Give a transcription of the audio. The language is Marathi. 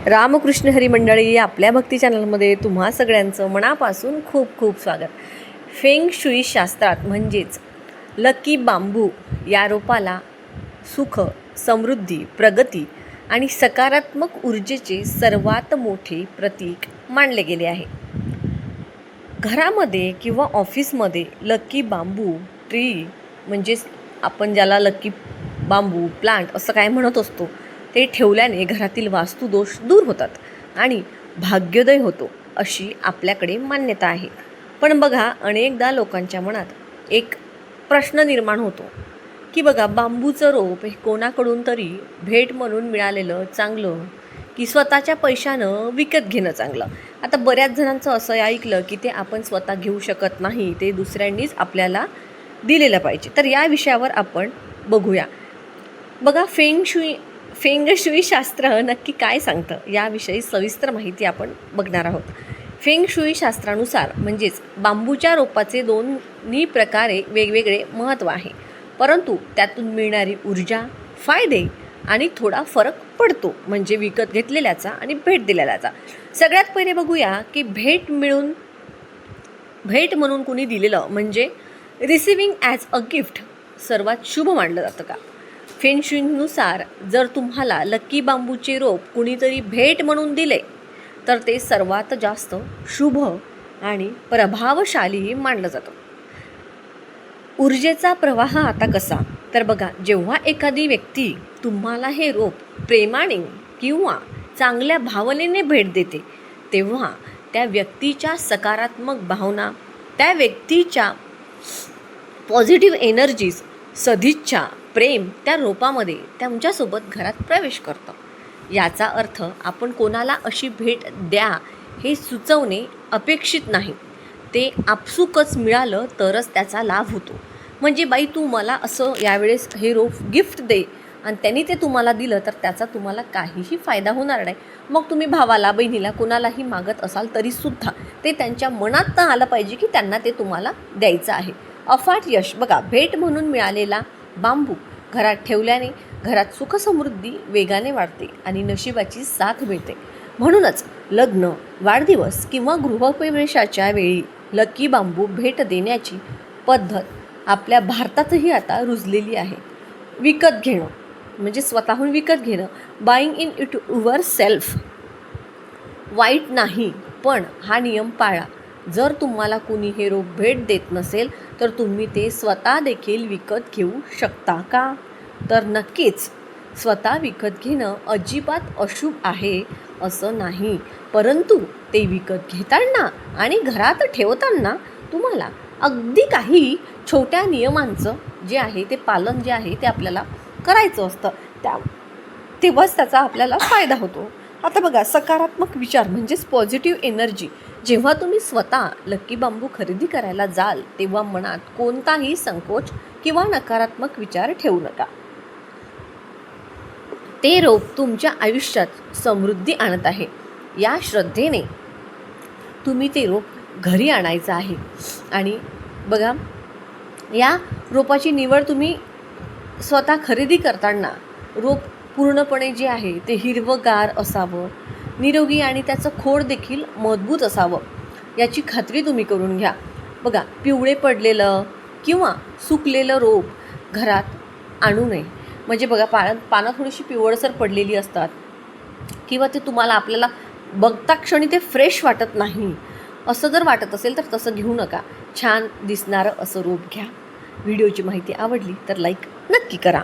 रामकृष्ण हरी मंडळी, आपल्या भक्ती चॅनलमध्ये तुम्हा सगळ्यांचं मनापासून खूप खूप स्वागत. फेंग शुई शास्त्रात म्हणजेच लकी बांबू या रोपाला सुख, समृद्धी, प्रगती आणि सकारात्मक ऊर्जेचे सर्वात मोठे प्रतीक मानले गेले आहे. घरामध्ये किंवा ऑफिसमध्ये लकी बांबू ट्री म्हणजेच आपण ज्याला लकी बांबू प्लांट असं काय म्हणत असतो, ते ठेवल्याने घरातील वास्तुदोष दूर होतात आणि भाग्योदय होतो अशी आपल्याकडे मान्यता आहे. पण बघा, अनेकदा लोकांच्या मनात एक प्रश्न निर्माण होतो की बघा, बांबूचं रोप हे कोणाकडून तरी भेट म्हणून मिळालेलं चांगलं की स्वतःच्या पैशानं विकत घेणं चांगलं. आता बऱ्याच जणांचं असं ऐकलं की ते आपण स्वतः घेऊ शकत नाही, ते दुसऱ्यांनीच आपल्याला दिलेलं पाहिजे. तर या विषयावर आपण बघूया. बघा, फेंग शुई शास्त्र नक्की काय सांगतं याविषयी सविस्तर माहिती आपण बघणार आहोत. फेंग शुई शास्त्रानुसार म्हणजेच बांबूच्या रोपाचे दोन्ही प्रकारे वेगवेगळे महत्त्व आहे, परंतु त्यातून मिळणारी ऊर्जा, फायदे आणि थोडा फरक पडतो म्हणजे विकत घेतलेल्याचा आणि भेट दिलेल्याचा. सगळ्यात पहिले बघूया की भेट म्हणून कुणी दिलेलं म्हणजे रिसिव्हिंग ॲज अ गिफ्ट सर्वात शुभ मानलं जातं का? फेंग शुईनुसार जर तुम्हाला लकी बांबूचे रोप कुणीतरी भेट म्हणून दिले तर ते सर्वात जास्त शुभ आणि प्रभावशाली मानलं जातं. ऊर्जेचा प्रवाह आता कसा? तर बघा, जेव्हा एखादी व्यक्ती तुम्हाला हे रोप प्रेमाने किंवा चांगल्या भावनेने भेट देते, तेव्हा त्या व्यक्तीच्या सकारात्मक भावना, त्या व्यक्तीच्या पॉझिटिव्ह एनर्जीज, सदिच्छा, प्रेम त्या रोपामध्ये तुमच्यासोबत घरात प्रवेश करतं. याचा अर्थ आपण कोणाला अशी भेट द्या हे सुचवणे अपेक्षित नाही, ते आपसुकच मिळालं तरच त्याचा लाभ होतो. म्हणजे बाई, तू मला असं यावेळेस हे रोप गिफ्ट दे आणि त्यांनी ते तुम्हाला दिलं तर त्याचा तुम्हाला काहीही फायदा होणार नाही. मग तुम्ही भावाला, बहिणीला, कोणालाही मागत असाल तरीसुद्धा ते त्यांच्या मनात तर आलं पाहिजे की त्यांना ते तुम्हाला द्यायचं आहे. अफाट यश. बघा, भेट म्हणून मिळालेला बांबू घरात ठेवल्याने घरात सुखसमृद्धी वेगाने वाढते आणि नशिबाची साथ मिळते. म्हणूनच लग्न, वाढदिवस किंवा गृहप्रवेशाच्या वेळी लकी बांबू भेट देण्याची पद्धत आपल्या भारतातही आता रुजलेली आहे. विकत घेणं म्हणजे स्वतःहून विकत घेणं, buying in it your self, वाईट नाही, पण हा नियम पाळा. जर तुम्हाला कुणी हे रोप भेट देत नसेल तर तुम्ही ते स्वतः देखील विकत घेऊ शकता का? तर नक्कीच. स्वतः विकत घेणं अजिबात अशुभ आहे असं नाही, परंतु ते विकत घेताना आणि घरात ठेवताना तुम्हाला अगदी काही छोट्या नियमांचं जे आहे ते पालन जे आहे ते आपल्याला करायचं असतं, तेव्हाच त्याचा आपल्याला फायदा होतो. आता बघा, सकारात्मक विचार म्हणजेच पॉझिटिव्ह एनर्जी. जेव्हा तुम्ही स्वतः लकी बांबू खरेदी करायला जाल तेव्हा मनात कोणताही संकोच किंवा नकारात्मक विचार ठेवू नका. ते रोप तुमच्या आयुष्यात समृद्धी आणत आहे या श्रद्धेने तुम्ही ते रोप घरी आणायचं आहे. आणि बघा, या रोपाची निवड तुम्ही स्वतः खरेदी करताना रोप पूर्णपणे जे आहे ते हिरवंगार असावं, निरोगी आणि त्याचं खोड देखील मजबूत असावं याची खात्री तुम्ही करून घ्या. बघा, पिवळे पडलेलं किंवा सुकलेलं रोप घरात आणू नये. म्हणजे बघा, पानं थोडीशी पिवळसर पडलेली असतात किंवा ते तुम्हाला आपल्याला बघता क्षणी ते फ्रेश वाटत नाही, असं जर वाटत असेल तर तसं घेऊ नका. छान दिसणारं असं रोप घ्या. व्हिडिओची माहिती आवडली तर लाईक नक्की करा.